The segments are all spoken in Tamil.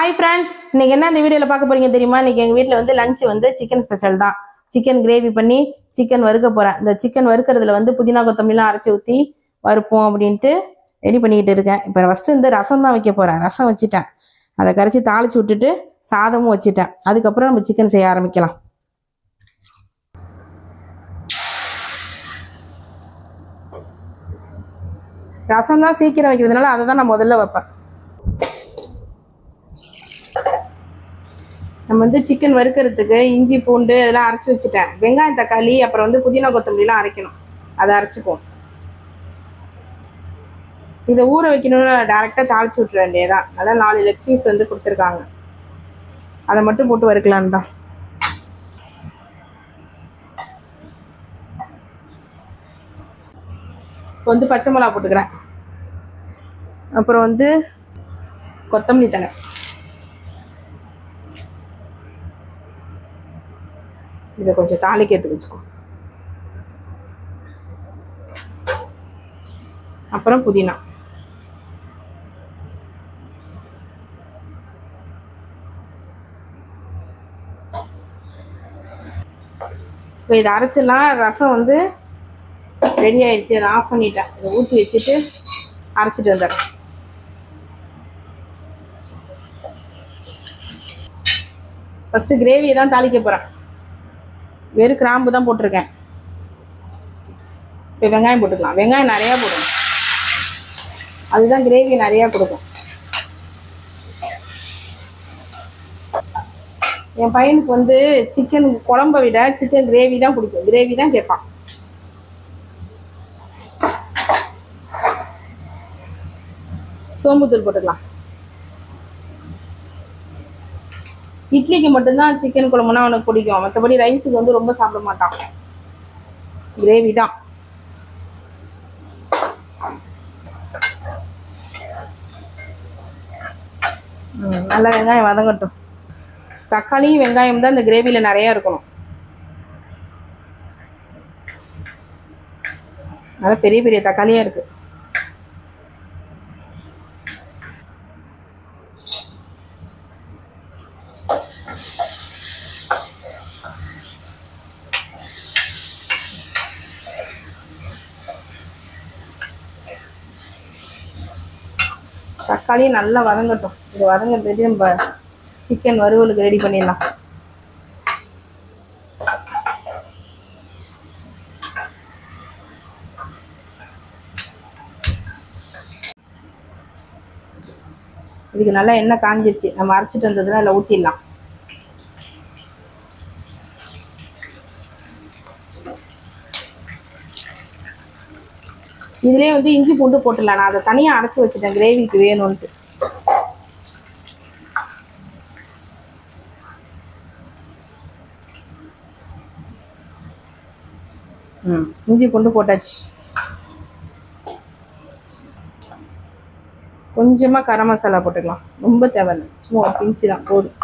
ஹாய் ஃப்ரெண்ட்ஸ், இன்னைக்கு என்ன இந்த வீடியோவில் பார்க்க போறீங்க தெரியுமா? இன்னைக்கு எங்கள் வீட்டில் வந்து லஞ்ச் வந்து சிக்கன் ஸ்பெஷல் தான். சிக்கன் கிரேவி பண்ணி சிக்கன் வறுக்க போகிறேன். இந்த சிக்கன் வறுக்கிறதுல வந்து புதினா கொத்தமல்லாம் அரைச்சி ஊற்றி வறுப்போம் அப்படின்ட்டு ரெடி பண்ணிக்கிட்டு இருக்கேன். இப்போ ஃபஸ்ட்டு இந்த ரசம் தான் வைக்க போகிறேன். ரசம் வச்சுட்டேன், அதை கரைச்சி தாளித்து விட்டுட்டு சாதமும் வச்சுட்டேன். அதுக்கப்புறம் நம்ம சிக்கன் செய்ய ஆரம்பிக்கலாம். ரசம் தான் சீக்கிரம் வைக்கிறதுனால அதை தான் நான் முதல்ல வைப்பேன். நம்ம வந்து சிக்கன் வறுக்கிறதுக்கு இஞ்சி பூண்டு இதெல்லாம் அரைச்சி வச்சுட்டேன். வெங்காயம் தக்காளி அப்புறம் வந்து புதினா கொத்தமல்லாம் அரைக்கணும், அதை அரைச்சிப்போம். இதை ஊற வைக்கணும்னு டேரெக்டாக தாளிச்சு விட்டுற வேண்டியதான். அதான் 4 லெக் பீஸ் வந்து கொடுத்துருக்காங்க, அதை மட்டும் போட்டு வறுக்கலான்னு தான். இப்போ வந்து பச்சை மிளகா போட்டுக்கிறேன். அப்புறம் வந்து கொத்தமல்லி தழை, இதை கொஞ்சம் தாளிக்க எடுத்து வச்சுக்கோ. அப்புறம் புதினா, இப்போ இதை அரைச்சிடலாம். ரசம் வந்து ரெடி ஆயிடுச்சு, அதை ஆஃப் பண்ணிட்டேன். இதை ஊற்றி வச்சுட்டு அரைச்சிட்டு வந்துடுறேன். ஃபஸ்ட்டு கிரேவியை தான் தாளிக்க போகிறேன். வெறும் கிராம்பு தான் போட்டிருக்கேன். இப்போ வெங்காயம் போட்டுக்கலாம். வெங்காயம் நிறையா போடணும், அதுதான் கிரேவி நிறையா கொடுக்கும். என் பையனுக்கு வந்து சிக்கன் குழம்பை விட சிக்கன் கிரேவி தான் பிடிக்கும். கிரேவி தான் கேட்பான். சோம்புத்தூள் போட்டுக்கலாம். இட்லிக்கு மட்டும்தான் சிக்கன் குழம்புனா அவனுக்கு பிடிக்கும், மற்றபடி ரைஸுக்கு வந்து ரொம்ப சாப்பிட மாட்டான். கிரேவி தான். நல்லா வெங்காயம் வதங்கட்டும். தக்காளியும் வெங்காயம் தான் இந்த கிரேவியில் நிறையா இருக்கணும். நல்லா பெரிய பெரிய தக்காளியாக இருக்குது. தக்காளி நல்லா வதங்கட்டும். இது வதங்கிறதுக்கு நம்ம சிக்கன் வறுவலுக்கு ரெடி பண்ணிடலாம். இதுக்கு நல்லா எண்ணெய் காஞ்சிருச்சு. நம்ம அரைச்சிட்டு வந்ததுன்னா அதில் ஊற்றிடலாம். இதுலேயே வந்து இஞ்சி பூண்டு போட்டுடலாம். நான் அதை தனியாக அரைச்சி வச்சுட்டேன் கிரேவிக்கு வேணும்ன்ட்டு. இஞ்சி பூண்டு போட்டாச்சு. கொஞ்சமாக கரம் மசாலா போட்டுக்கலாம், ரொம்ப தேவையில்லை, சும்மா ஒரு பிஞ்சு தான் போதும்.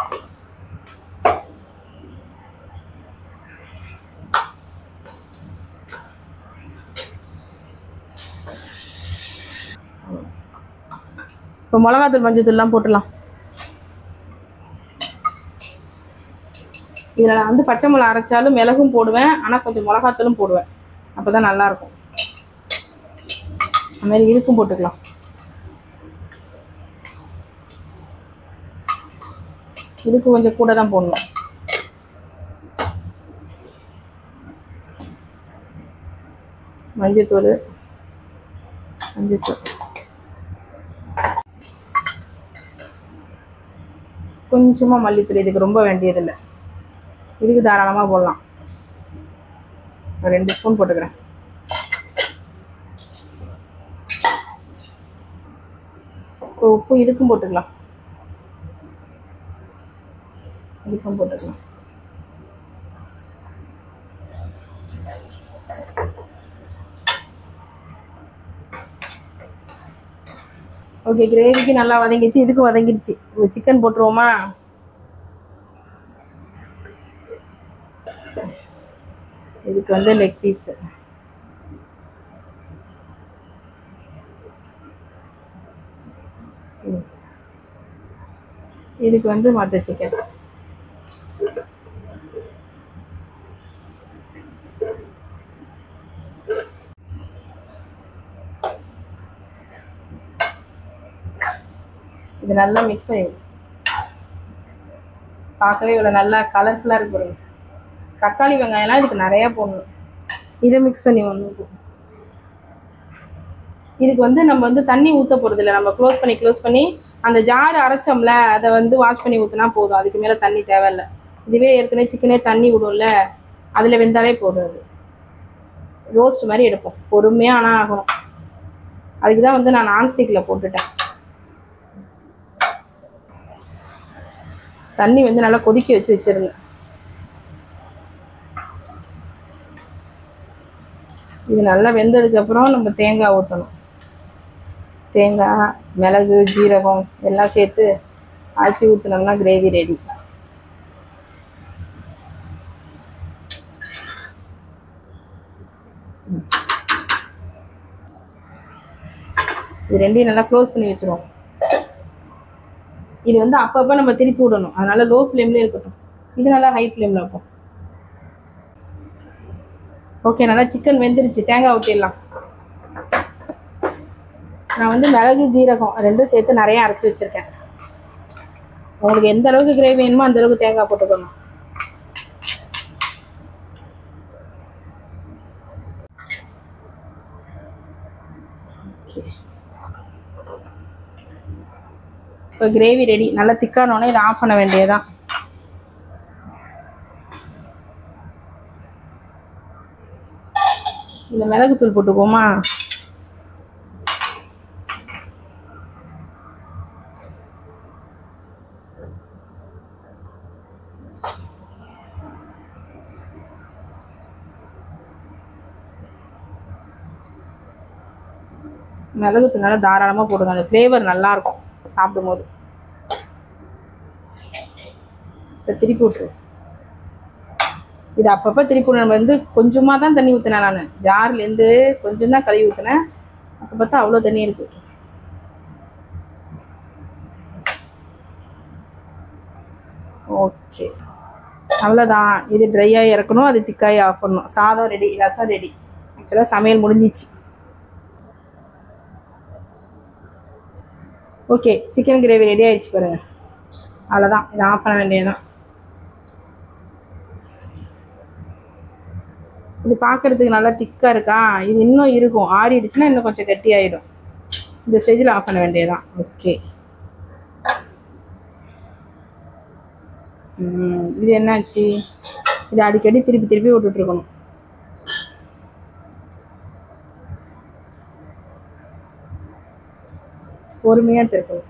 இப்போ மிளகாத்தூள் மஞ்சத்தூள்லாம் போட்டுடலாம். இதில் நான் வந்து பச்சை மிளகா அரைச்சாலும் மிளகும் போடுவேன், ஆனால் கொஞ்சம் மிளகாத்தூளும் போடுவேன், அப்போ தான் நல்லாயிருக்கும். அதுமாதிரி இதுக்கும் போட்டுக்கலாம். இதுக்கு கொஞ்சம் கூட தான் போடணும். மஞ்சத்தூள் கொஞ்சமாக மல்லித்தூள். இதுக்கு ரொம்ப வேண்டியதில்லை, இதுக்கு தாராளமாக போடலாம். 2 ஸ்பூன் போட்டுக்கிறேன். உப்பு இதுக்கும் போட்டுக்கலாம். ஓகே, கிரேவிக்கு நல்லா வதங்கிடுச்சு, இதுக்கும் வதங்கிடுச்சு. சிக்கன் போட்டுருவோமா? இதுக்கு வந்து லெக் பீஸ். இதுக்கு வந்து மட்டர் சிக்கன். இது நல்லா மிக்ஸ் பண்ணி பார்க்கவே இவ்வளோ நல்லா கலர்ஃபுல்லாக இருக்கு பாருங்க. தக்காளி வெங்காயம்லாம் இதுக்கு நிறையா போடணும். இதை மிக்ஸ் பண்ணி ஒன்று. இதுக்கு வந்து நம்ம வந்து தண்ணி ஊற்ற போகிறது இல்லை. நம்ம க்ளோஸ் பண்ணி அந்த ஜார் அரைச்சோம்ல அதை வந்து வாஷ் பண்ணி ஊற்றினா போதும். அதுக்கு மேலே தண்ணி தேவையில்லை. இதுவே ஏற்கனவே சிக்கனே தண்ணி விடும்ல, அதில் வெந்தாலே போதும். அது ரோஸ்ட் மாதிரி எடுப்போம். பொறுமையாக ஆனால் ஆகணும். அதுக்கு தான் வந்து நான் நான்ஸ்டிக்கில் போட்டுட்டேன். தண்ணி வந்து நல்லா கொதிக்க வச்சிருங்க. இது நல்லா வெந்ததுக்கப்புறம் நம்ம தேங்காய் ஊற்றணும். தேங்காய், மிளகு, ஜீரகம் எல்லாம் சேர்த்து அரைச்சி ஊற்றினோம்னா கிரேவி ரெடி. இது ரெண்டையும் நல்லா க்ளோஸ் பண்ணி வச்சிருவோம். இது வந்து அப்பப்போ நம்ம திருப்பி விடணும். அதனால லோ ஃப்ளேம்லேயே இருக்கட்டும். இது நல்லா ஹை ஃப்ளேமில் இருக்கும். ஓகே, நல்லா சிக்கன் வெந்துருச்சு. தேங்காய் ஊற்றிடலாம். நான் வந்து மிளகு, ஜீரகம் ரெண்டும் சேர்த்து நிறைய அரைச்சி வச்சுருக்கேன். உங்களுக்கு எந்த அளவுக்கு கிரேவி வேணுமோ அந்த அளவுக்கு தேங்காய் போட்டுக்கணும். இப்போ கிரேவி ரெடி. நல்லா திக்கானோடனே இதை ஆஃப் பண்ண வேண்டியதுதான். இந்த மிளகுத்தூள் போட்டுக்குவோமா? மிளகுத்தூள் நல்லா தாராளமாக போடுங்க. அந்த ஃப்ளேவர் நல்லாயிருக்கும் சாப்பிடும்போது. இப்போ திருப்பி விட்டுரு. இது அப்பப்போ திருப்பி நம்ம வந்து கொஞ்சமாக தான் தண்ணி ஊற்றினேன். நான் ஜார்லேருந்து கொஞ்சம் தான் கழுவி ஊற்றினேன். அப்போ பார்த்தா அவ்வளோ தண்ணி இருக்குது. ஓகே, அவ்வளோதான். இது ட்ரையாக இறக்கணும், அது திக்காய் ஆஃப் பண்ணணும். சாதம் ரெடி, ரசம் ரெடி. ஆக்சுவலாக சமையல் முடிஞ்சிச்சு. ஓகே, சிக்கன் கிரேவி ரெடி ஆகிடுச்சு பாருங்கள். அவ்வளோதான், இதை ஆஃப் பண்ண வேண்டியதுதான். இது பார்க்குறதுக்கு நல்லா திக்காக இருக்கா? இது இன்னும் இருக்கும். ஆறிடுச்சுன்னா இன்னும் கொஞ்சம் கட்டியாயிடும். இந்த ஸ்டேஜில் ஆஃப் பண்ண வேண்டியதுதான். ஓகே, இது என்னாச்சு? இது அடிக்கடி திருப்பி விட்டுட்ருக்கணும். பொறுமையாக இருக்கணும்.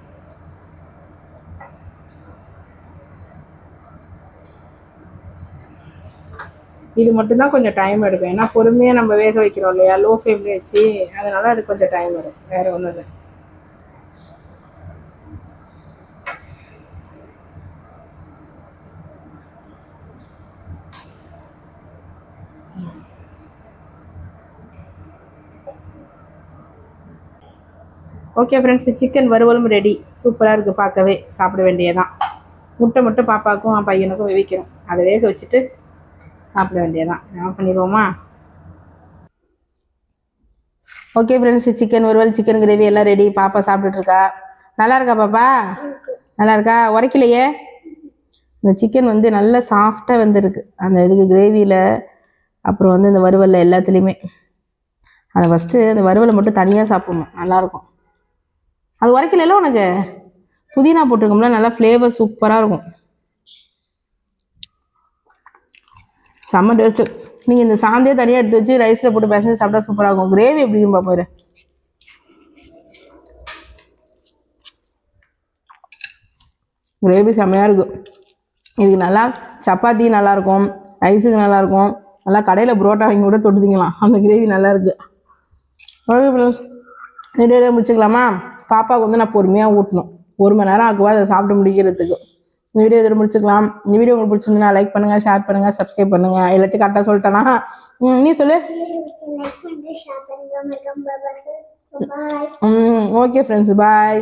இது மட்டும்தான் கொஞ்சம் டைம் எடுக்கும். ஏன்னா பொறுமையாக நம்ம வேக வைக்கிறோம் இல்லையா, லோ ஃப்ளேம்லேயே வச்சு. அதனால அது கொஞ்சம் டைம் வரும். வேறு ஒன்றும் இல்லை. ஓகே ஃப்ரெண்ட்ஸ், சிக்கன் வறுவலும் ரெடி. சூப்பராக இருக்குது பார்க்கவே. சாப்பிட வேண்டியதான். முட்டை மட்டும் பாப்பாவுக்கும் பையனுக்கும் வேவிக்கணும். அதை வேக வச்சுட்டு சாப்பிட வேண்டியதான். ஆஃப் பண்ணிடுவோமா? ஓகே ஃப்ரெண்ட்ஸ், சிக்கன் வறுவல், சிக்கன் கிரேவி எல்லாம் ரெடி. பாப்பா சாப்பிட்டுட்ருக்கா. நல்லா இருக்கா பாப்பா? நல்லா இருக்கா? உரைக்கலையே. இந்த சிக்கன் வந்து நல்லா சாஃப்டாக வந்துருக்கு. அந்த இதுக்கு கிரேவியில், அப்புறம் வந்து இந்த வறுவலில் எல்லாத்துலேயுமே. அதை ஃபஸ்ட்டு அந்த வறுவலை மட்டும் தனியாக சாப்பிடணும். நல்லாயிருக்கும். அது உரைக்கல உனக்கு? புதினா போட்டுருக்கோம்ல, நல்லா ஃப்ளேவர் சூப்பராக இருக்கும். செம்ம டேஸ்ட்டு. நீங்கள் இந்த சாந்தே தனியாக எடுத்து வச்சு ரைஸில் போட்டு பேசஞ்சு சாப்பிட்டா சூப்பராக இருக்கும். கிரேவி எப்படின்னு பார்ப்போம். கிரேவி செம்மையாக இருக்கும். இதுக்கு நல்லா சப்பாத்தி நல்லாயிருக்கும், ரைஸுக்கு நல்லாயிருக்கும். நல்லா கடையில் புரோட்டா வாங்கி கூட தொட்டுதிங்களாம். அந்த கிரேவி நல்லாயிருக்கு. ஓகே ஃப்ரெண்ட்ஸ், வீடியோ முடிச்சுக்கலாமா? பாப்பாவுக்கு வந்து நான் பொறுமையாக ஊட்டணும். 1 மணி நேரம் ஆகுவா அதை சாப்பிட்டு முடிக்கிறதுக்கு. இந்த வீடியோ இதோட முடிச்சுக்கலாம். இந்த வீடியோ உங்களுக்கு பிடிச்சிருந்தா லைக் பண்ணுங்கள், ஷேர் பண்ணுங்கள், சப்ஸ்கிரைப் பண்ணுங்கள். எல்லாத்தையும் கரெக்டாக சொல்லிட்டேனா? நீ சொல்லு. ஓகே ஃப்ரெண்ட்ஸ், பாய்.